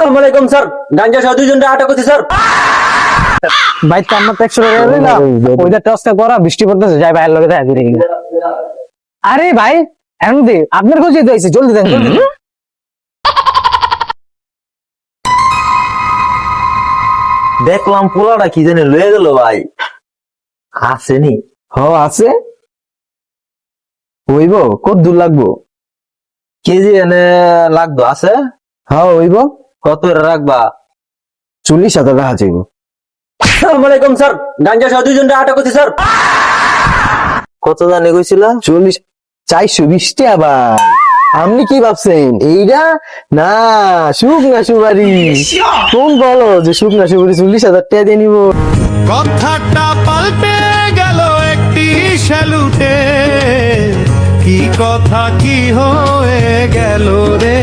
আসসালামু আলাইকুম স্যার, গাঞ্জা সহ দুইজনকে আটক করছি স্যার। ভাই তো আমার তো 100 টাকা দিলাম, ওইটা টসকা করা বৃষ্টি পড়তেছে, যাই ভাইয়ের লগে দেখা দিই। আরে ভাই এখন দে, আপনার কাছে যেতে হইছে, জলদি দেন জলদি দেন। দেখলাম পোলাটা কি জানি লয়ে গেল ভাই, আসেনি? হ আছে, হইব কত দূর লাগবো? কেজি এনে লাগতো আছে? হ্যাঁ হইব, কত করে রাখবা? 40,000 টাকা চাইব। আসসালামু আলাইকুম স্যার, গাঞ্জা সহ দুইজনকে আটক করছি স্যার। কত জানি কইছিল? 420 টাকা ভাই। আপনি কি ভাবছেন এইটা? না, শুকনা সুপারি। কোন বলো যে শুকনা সুপারি 40,000 টাকা দিয়ে নিবো? কথাটা পাল্টে গেল একটি স্যালুটে, কি কথা কি হয়ে গেল রে।